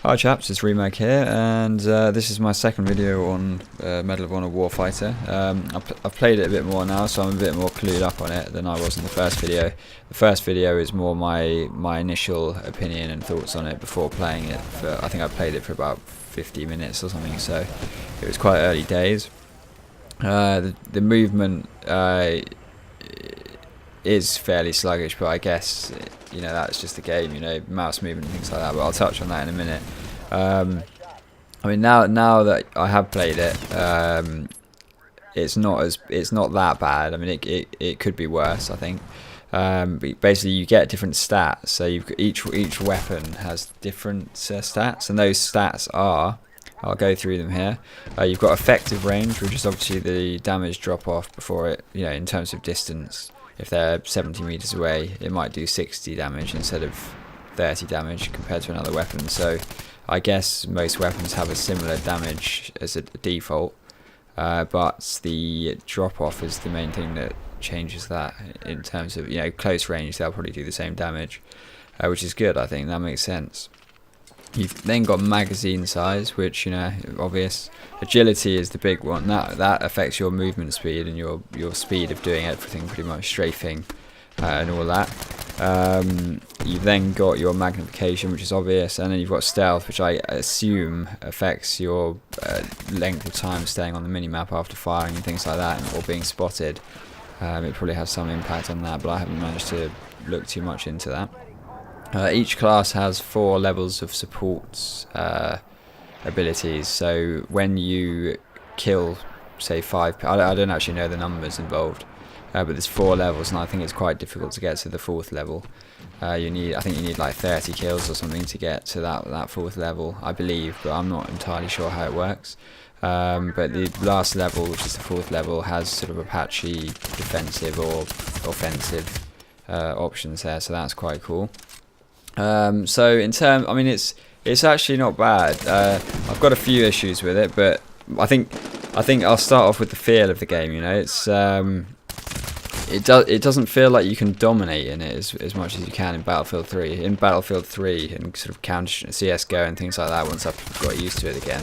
Hi chaps, it's Remake here, and this is my second video on Medal of Honor Warfighter. I've played it a bit more now, so I'm a bit more clued up on it than I was in the first video. The first video is more my initial opinion and thoughts on it before playing it. I think I played it for about 50 minutes or something, so it was quite early days. The movement is fairly sluggish, but I guess that's just the game, mouse movement and things like that. But I'll touch on that in a minute. I mean, now that I have played it, it's not that bad. I mean, it could be worse, I think. But basically, you get different stats. So each weapon has different stats, and those stats are, I'll go through them here. You've got effective range, which is obviously the damage drop off before it, in terms of distance. If they're 70 meters away, it might do 60 damage instead of 30 damage compared to another weapon. So I guess most weapons have a similar damage as a default, but the drop off is the main thing that changes that. In terms of close range, they'll probably do the same damage, which is good. I think that makes sense. You've then got magazine size, which obvious. Agility is the big one. That affects your movement speed and your speed of doing everything, pretty much strafing and all that. You've then got your magnification, which is obvious, and then you've got stealth, which I assume affects your length of time staying on the minimap after firing and things like that, or being spotted. It probably has some impact on that, but I haven't managed to look too much into that. Each class has 4 levels of support abilities, so when you kill, say 5, I don't actually know the numbers involved, but there's 4 levels, and I think it's quite difficult to get to the 4th level. I think you need like 30 kills or something to get to that 4th level, I believe, but I'm not entirely sure how it works. But the last level, which is the 4th level, has sort of Apache defensive or offensive options there, so that's quite cool. So in terms, I mean, it's actually not bad. I've got a few issues with it, but I think I'll start off with the feel of the game. It doesn't feel like you can dominate in it as much as you can in Battlefield 3. In Battlefield 3 and sort of counter CS:GO and things like that, once I've got used to it again,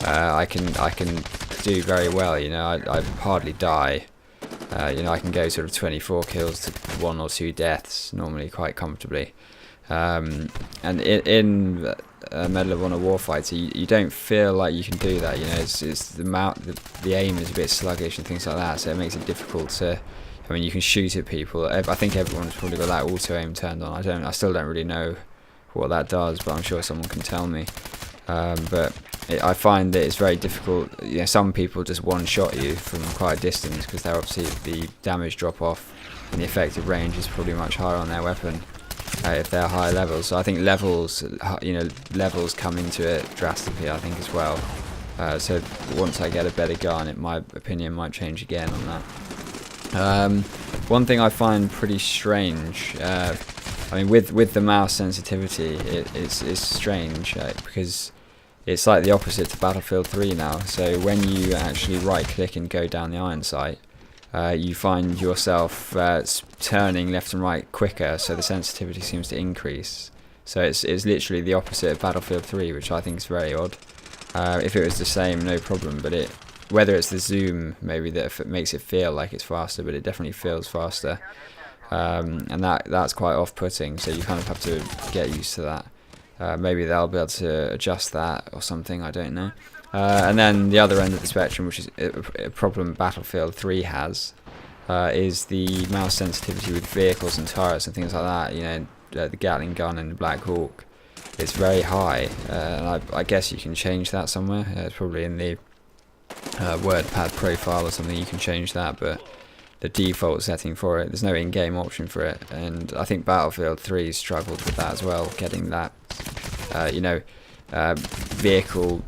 I can do very well. I hardly die. I can go sort of 24 kills to 1 or 2 deaths normally quite comfortably. And in Medal of Honor Warfighter, you don't feel like you can do that. It's the aim is a bit sluggish and things like that, so it makes it difficult to. I mean, you can shoot at people. I think everyone's probably got that auto aim turned on. I still don't really know what that does, but I'm sure someone can tell me. But I find that it's very difficult. Some people just one-shot you from quite a distance because they're obviously the damage drop off and the effective range is probably much higher on their weapon. If they're higher levels, so I think levels come into it drastically, I think, as well. So once I get a better gun, my opinion might change again on that. One thing I find pretty strange, I mean, with the mouse sensitivity, it's strange because it's like the opposite to Battlefield 3 now. So when you actually right-click and go down the iron sight, you find yourself turning left and right quicker, so the sensitivity seems to increase. So it's literally the opposite of Battlefield 3, which I think is very odd. If it was the same, no problem, but whether it's the zoom maybe that makes it feel like it's faster, but it definitely feels faster, and that's quite off-putting, so you kind of have to get used to that. Maybe they'll be able to adjust that or something, I don't know. And then the other end of the spectrum, which is a problem Battlefield 3 has, is the mouse sensitivity with vehicles and turrets and things like that. The Gatling gun and the Black Hawk is very high, and I guess you can change that somewhere. It's probably in the WordPad profile or something. You can change that, but the default setting for it, there's no in-game option for it. And I think Battlefield 3 struggled with that as well, getting that, vehicle.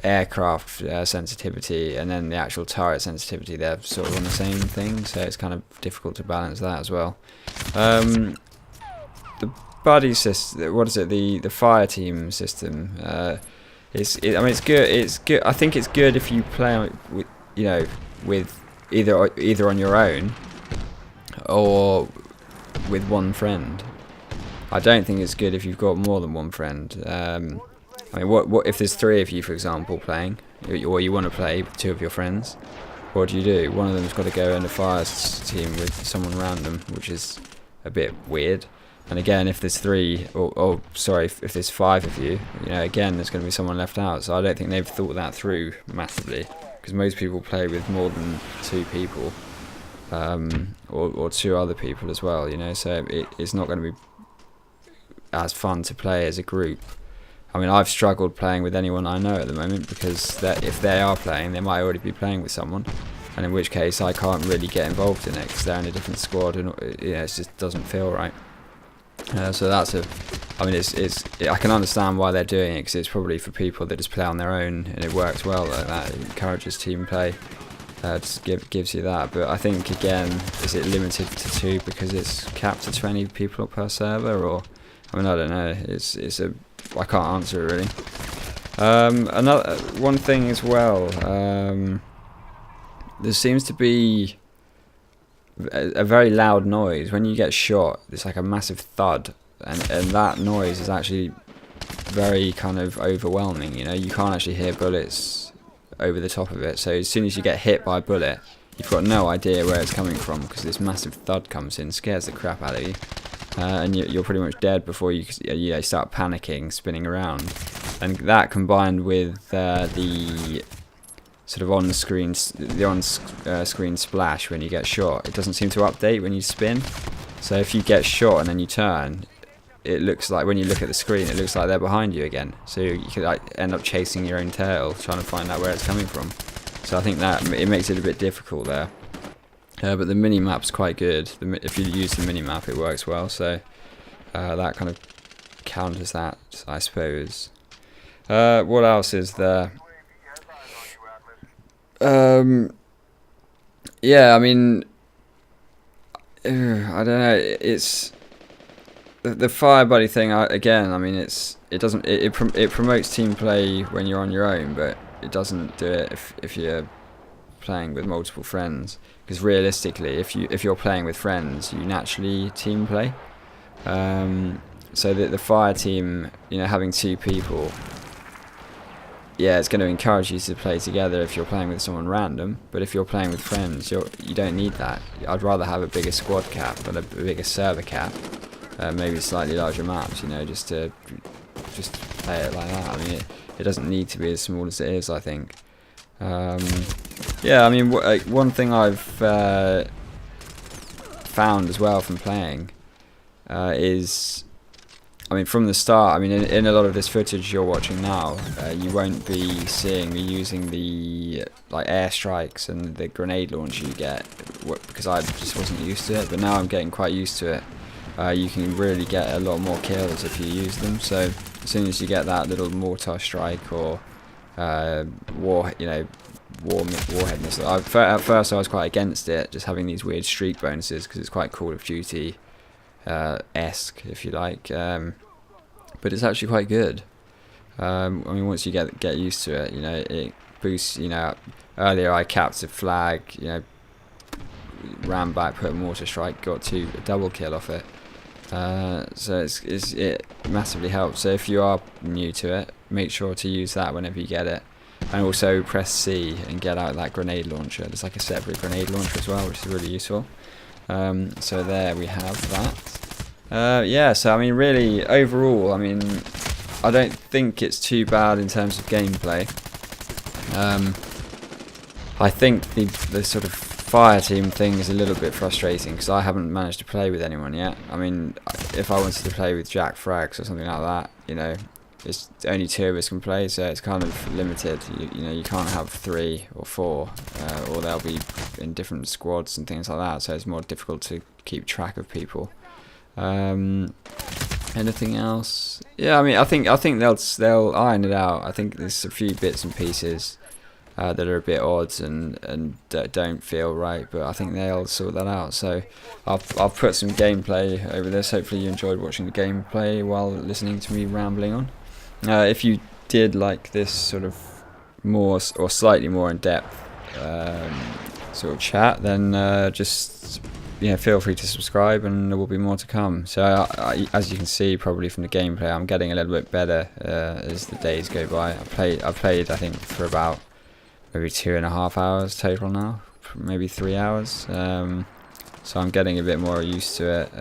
Aircraft sensitivity and then the actual turret sensitivity, they're sort of on the same thing, so it's kind of difficult to balance that as well. The buddy system, what is it, the fire team system, I mean, it's good. I think it's good if you play with either on your own or with one friend. I don't think it's good if you've got more than one friend. I mean, what if there's 3 of you, for example, playing, or you want to play with 2 of your friends? What do? One of them's got to go in a fire team with someone random, which is a bit weird. And again, if there's 3, or sorry, if there's 5 of you, you know, again, there's going to be someone left out. So I don't think they've thought that through massively, because most people play with more than 2 people, or 2 other people as well. You know, so it's not going to be as fun to play as a group. I mean, I've struggled playing with anyone I know at the moment, because if they are playing, they might already be playing with someone, and in which case I can't really get involved in it because they're in a different squad, and you know, it just doesn't feel right. So that's I mean, I can understand why they're doing it, because it's probably for people that just play on their own, and it works well like that. It encourages team play, just gives you that. But I think, again, is it limited to 2 because it's capped to 20 people per server, or I mean, I don't know. I can't answer it really. Another one thing as well. There seems to be a very loud noise when you get shot. It's like a massive thud, and that noise is actually very kind of overwhelming. You know, you can't actually hear bullets over the top of it. So as soon as you get hit by a bullet, you've got no idea where it's coming from, because this massive thud comes in, scares the crap out of you. And you're pretty much dead before you start panicking, spinning around, and that combined with the sort of on-screen splash when you get shot, it doesn't seem to update when you spin. So if you get shot and then you turn, it looks like, when you look at the screen, it looks like they're behind you again. So you could like end up chasing your own tail, trying to find out where it's coming from. So I think that it makes it a bit difficult there. But the mini-map's quite good. If you use the mini-map, it works well, so that kind of counters that, I suppose. What else is there? Yeah, I mean, I don't know. It's the fire buddy thing. Again, I mean, it promotes team play when you're on your own, but it doesn't do it if you're playing with multiple friends. Because realistically, if you're playing with friends, you naturally team play. So that the fire team, you know, having 2 people, yeah, it's going to encourage you to play together if you're playing with someone random. But if you're playing with friends, you don't need that. I'd rather have a bigger squad cap and a bigger server cap, maybe slightly larger maps, you know, just play it like that. I mean, it doesn't need to be as small as it is, I think. Yeah, I mean, one thing I've found as well from playing is, I mean, from the start, I mean, in a lot of this footage you're watching now, you won't be seeing me using the like airstrikes and the grenade launch you get, because I just wasn't used to it. But now I'm getting quite used to it. You can really get a lot more kills if you use them. So as soon as you get that little mortar strike or warhead missile. At first I was quite against it, just having these weird streak bonuses, because it's quite Call of Duty esque, if you like, but it's actually quite good. I mean, once you get used to it, you know, it boosts. You know, earlier I capped a flag, you know, ran back, put a mortar strike, got a double kill off it. So it massively helps. So if you are new to it, make sure to use that whenever you get it. And also press C and get out that grenade launcher. There's like a separate grenade launcher as well, which is really useful. So there we have that. Yeah, so I mean, really, overall, I mean, I don't think it's too bad in terms of gameplay. I think the sort of fire team thing is a little bit frustrating, because I haven't managed to play with anyone yet. I mean, if I wanted to play with Jack Frags or something like that, you know, it's only 2 of us can play, so it's kind of limited. You know, you can't have 3 or 4, or they'll be in different squads and things like that. So it's more difficult to keep track of people. Anything else? Yeah, I mean, I think they'll iron it out. I think there's a few bits and pieces that are a bit odd and don't feel right, but I think they'll sort that out. So I'll put some gameplay over this. Hopefully you enjoyed watching the gameplay while listening to me rambling on. If you did like this sort of more or slightly more in depth sort of chat, then just feel free to subscribe, and there will be more to come. So as you can see probably from the gameplay, I'm getting a little bit better as the days go by. I've played I think for about maybe 2.5 hours total now, maybe 3 hours. So I'm getting a bit more used to it.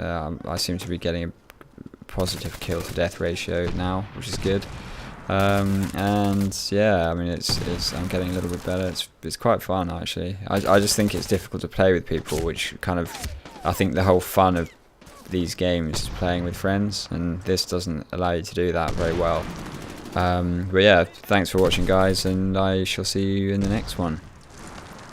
I seem to be getting a positive kill to death ratio now, which is good. And yeah, I mean I'm getting a little bit better. It's quite fun actually. I just think it's difficult to play with people, which kind of, I think the whole fun of these games is playing with friends, and this doesn't allow you to do that very well. But yeah, thanks for watching guys, and I shall see you in the next one.